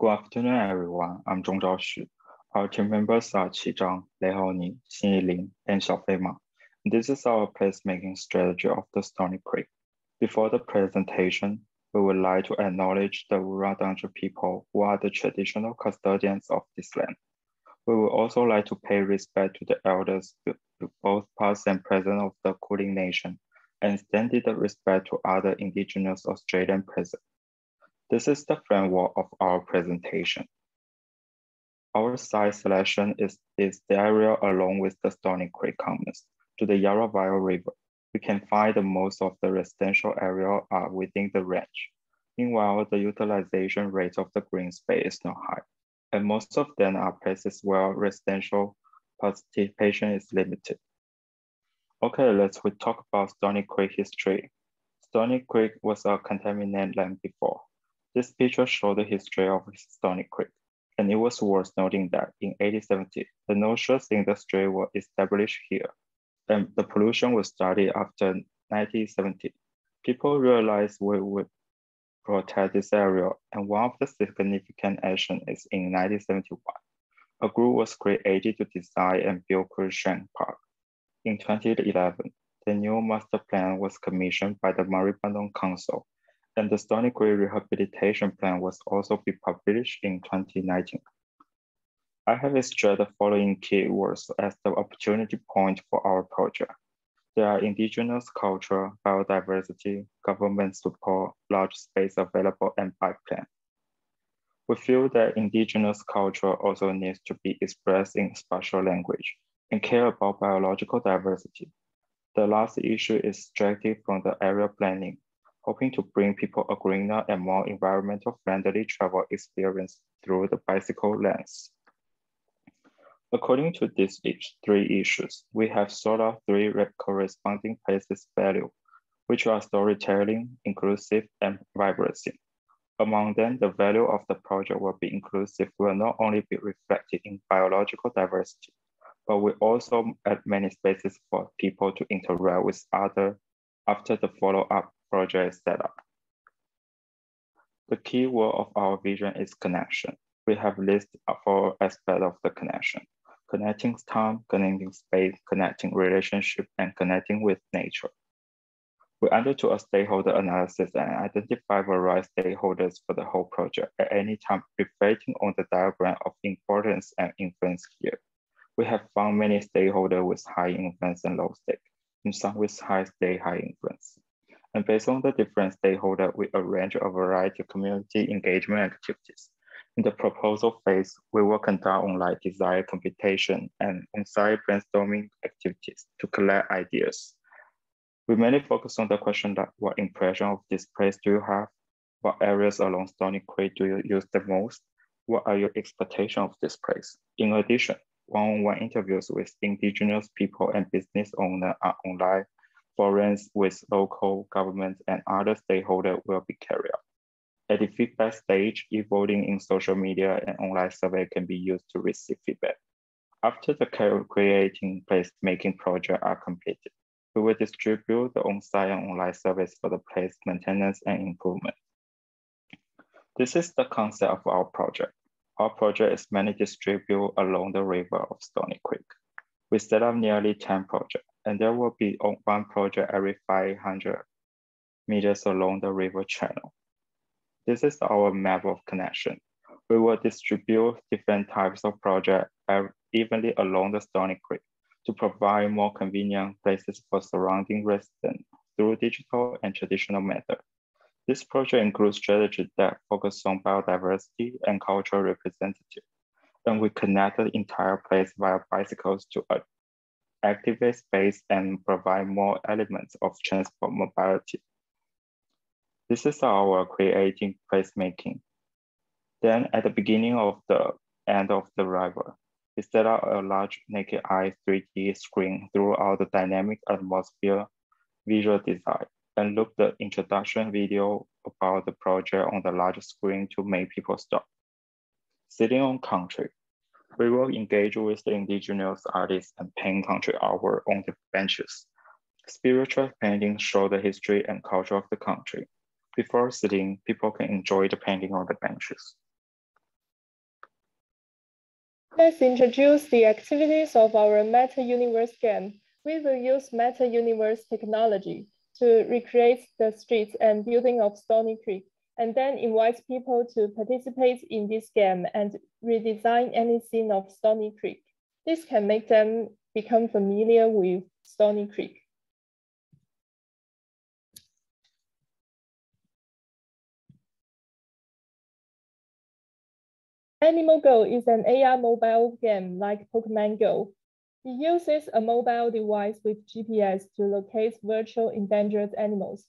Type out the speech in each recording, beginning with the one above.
Good afternoon, everyone. I'm Zhong Zhaoxu. Our team members are Qizhang, Leihoni, Xin Yilin, and Xiaofei Ma. This is our placemaking strategy of the Stony Creek. Before the presentation, we would like to acknowledge the Wurundjeri people who are the traditional custodians of this land. We would also like to pay respect to the elders, both past and present of the Kulin Nation, and extend the respect to other Indigenous Australian present. This is the framework of our presentation. Our site selection is the area along with the Stony Creek Commons to the Yarraville River. We can find that most of the residential area are within the range. Meanwhile, the utilization rate of the green space is not high, and most of them are places where residential participation is limited. Okay, let's talk about Stony Creek history. Stony Creek was a contaminated land before. This picture shows the history of Stony Creek, and it was worth noting that in 1870, the noxious industry was established here, and the pollution was started after 1970. People realized we would protect this area, and one of the significant actions is in 1971. A group was created to design and build Cruikshank Park. In 2011, the new master plan was commissioned by the Maribyrnong Council, and the Stony Creek Rehabilitation Plan was also be published in 2019. I have extracted the following keywords as the opportunity point for our project. There are indigenous culture, biodiversity, government support, large space available, and bike plan. We feel that indigenous culture also needs to be expressed in spatial language and care about biological diversity. The last issue is extracted from the area planning, hoping to bring people a greener and more environmental friendly travel experience through the bicycle lanes. According to these three issues, we have sort of three corresponding places value, which are storytelling, inclusive, and vibrancy. Among them, the value of the project will be inclusive will not only be reflected in biological diversity, but we also add many spaces for people to interact with others after the follow-up project is set up. The key word of our vision is connection. We have listed 4 aspects of the connection: connecting time, connecting space, connecting relationship, and connecting with nature. We undertook a stakeholder analysis and identified various stakeholders for the whole project at any time, reflecting on the diagram of importance and influence here. We have found many stakeholders with high influence and low stake, and some with high stake, high influence. And based on the different stakeholders, we arrange a variety of community engagement activities. In the proposal phase, we will conduct online design competition and on-site brainstorming activities to collect ideas. We mainly focus on the question that what impression of this place do you have? What areas along Stony Creek do you use the most? What are your expectations of this place? In addition, one-on-one interviews with indigenous people and business owners are online. Forums with local government and other stakeholders will be carried out. At the feedback stage, e-voting in social media and online survey can be used to receive feedback. After the creating placemaking project are completed, we will distribute the on-site and online service for the place maintenance and improvement. This is the concept of our project. Our project is mainly distributed along the river of Stony Creek. We set up nearly 10 projects, and there will be one project every 500 meters along the river channel. This is our map of connection. We will distribute different types of projects evenly along the Stony Creek to provide more convenient places for surrounding residents through digital and traditional methods. This project includes strategies that focus on biodiversity and cultural representative, and we connect the entire place via bicycles to activate space and provide more elements of transport mobility. This is our creating placemaking. Then at the beginning of the end of the river, we set up a large naked eye 3D screen throughout the dynamic atmosphere visual design and look the introduction video about the project on the large screen to make people stop. Sitting on country, we will engage with the indigenous artists and paint country artwork on the benches. Spiritual paintings show the history and culture of the country. Before sitting, people can enjoy the painting on the benches. Let's introduce the activities of our Meta-Universe game. We will use Meta-Universe technology to recreate the streets and building of Stony Creek, and then invite people to participate in this game and redesign any scene of Stony Creek. This can make them become familiar with Stony Creek. Animal Go is an AR mobile game like Pokemon Go. It uses a mobile device with GPS to locate virtual endangered animals.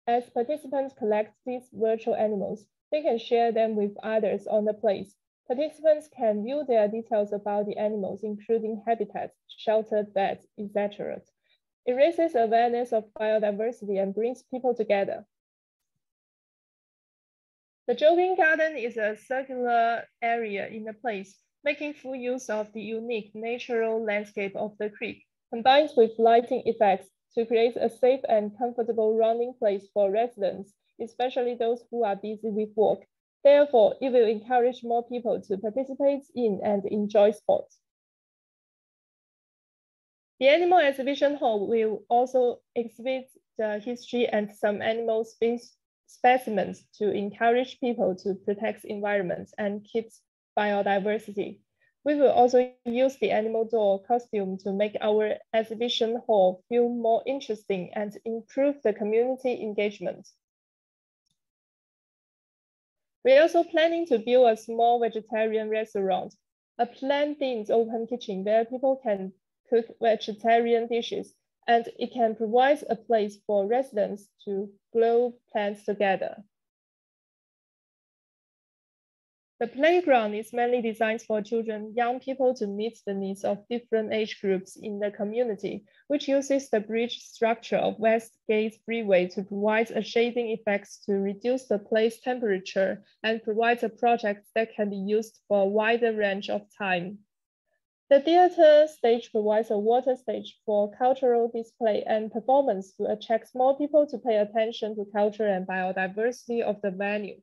As participants collect these virtual animals, they can share them with others on the place. Participants can view their details about the animals, including habitats, sheltered beds, etc. It raises awareness of biodiversity and brings people together. The jogging garden is a circular area in the place, making full use of the unique natural landscape of the creek, combined with lighting effects to create a safe and comfortable running place for residents, especially those who are busy with work. Therefore, it will encourage more people to participate in and enjoy sports. The animal exhibition hall will also exhibit the history and some animal specimens to encourage people to protect environments and keep biodiversity. We will also use the animal doll costume to make our exhibition hall feel more interesting and improve the community engagement. We're also planning to build a small vegetarian restaurant, a plant-themed open kitchen where people can cook vegetarian dishes, and it can provide a place for residents to grow plants together. The playground is mainly designed for children, young people to meet the needs of different age groups in the community, which uses the bridge structure of West Gate Freeway to provide a shading effects to reduce the place temperature and provide a project that can be used for a wider range of time. The theater stage provides a water stage for cultural display and performance to attract more people to pay attention to culture and biodiversity of the venue.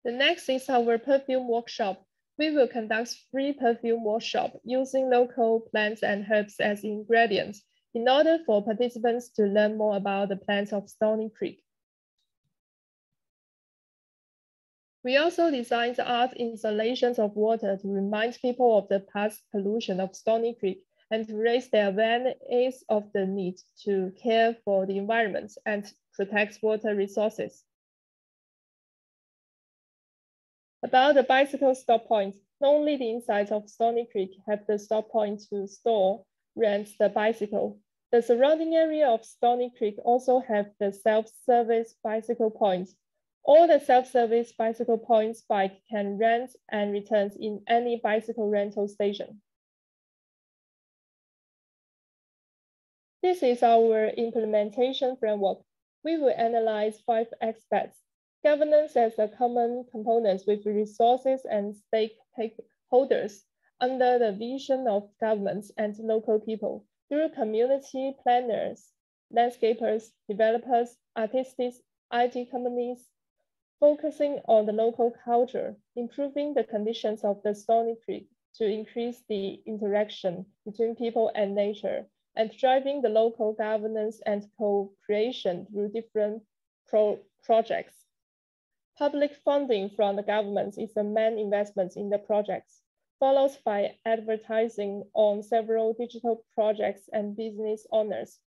The next is our perfume workshop. We will conduct free perfume workshop using local plants and herbs as ingredients in order for participants to learn more about the plants of Stony Creek. We also designed art installations of water to remind people of the past pollution of Stony Creek and to raise their awareness of the need to care for the environment and protect water resources. About the bicycle stop points, not only the insides of Stony Creek have the stop point to store, rent the bicycle. The surrounding area of Stony Creek also have the self-service bicycle points. All the self-service bicycle points bike can rent and return in any bicycle rental station. This is our implementation framework. We will analyze 5 aspects. Governance as a common component with resources and stakeholders under the vision of governments and local people through community planners, landscapers, developers, artists, IT companies, focusing on the local culture, improving the conditions of the Stony Creek to increase the interaction between people and nature, and driving the local governance and co-creation through different projects. Public funding from the government is the main investment in the projects, followed by advertising on several digital projects and business owners.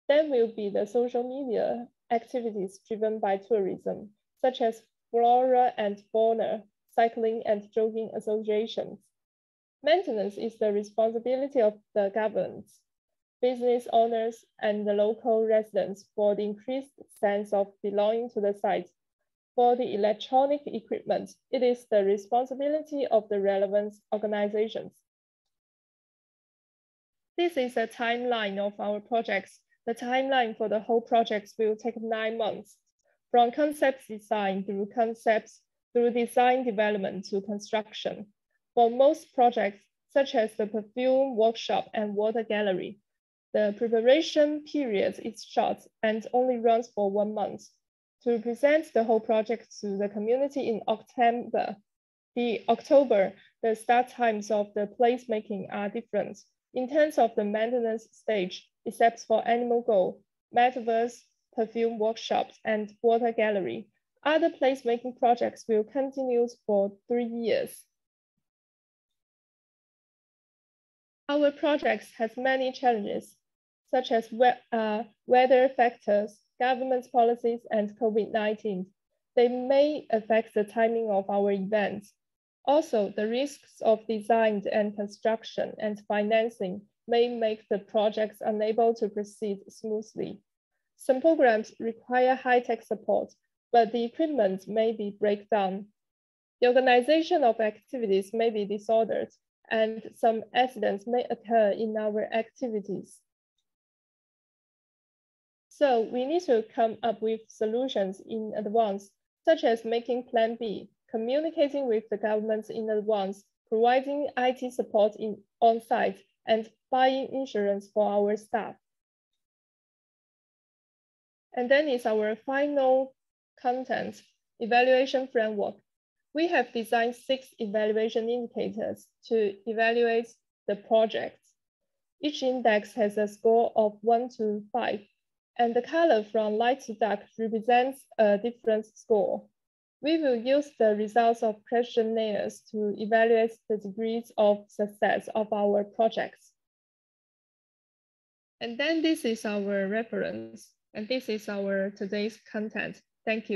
Then will be the social media activities driven by tourism, such as flora and fauna, cycling and jogging associations. Maintenance is the responsibility of the government, business owners, and the local residents for the increased sense of belonging to the site. For the electronic equipment, it is the responsibility of the relevant organizations. This is a timeline of our projects. The timeline for the whole project will take 9 months, from concept design through design development to construction. For most projects, such as the Perfume Workshop and Water Gallery, the preparation period is short and only runs for 1 month. to present the whole project to the community in October. The start times of the placemaking are different in terms of the maintenance stage, except for Animal Go, Metaverse, Perfume Workshops, and Water Gallery. Other placemaking projects will continue for 3 years. Our projects has many challenges, such as weather factors, government policies, and COVID-19. They may affect the timing of our events. Also, the risks of design and construction and financing may make the projects unable to proceed smoothly. Some programs require high-tech support, but the equipment may be breakdown. The organization of activities may be disordered, and some accidents may occur in our activities. So we need to come up with solutions in advance, such as making Plan B, communicating with the government in advance, providing IT support on site, and buying insurance for our staff. And then is our final content, evaluation framework. We have designed 6 evaluation indicators to evaluate the project. Each index has a score of 1 to 5, and the color from light to dark represents a different score. We will use the results of questionnaires to evaluate the degrees of success of our projects. And then this is our reference, and this is our today's content. Thank you.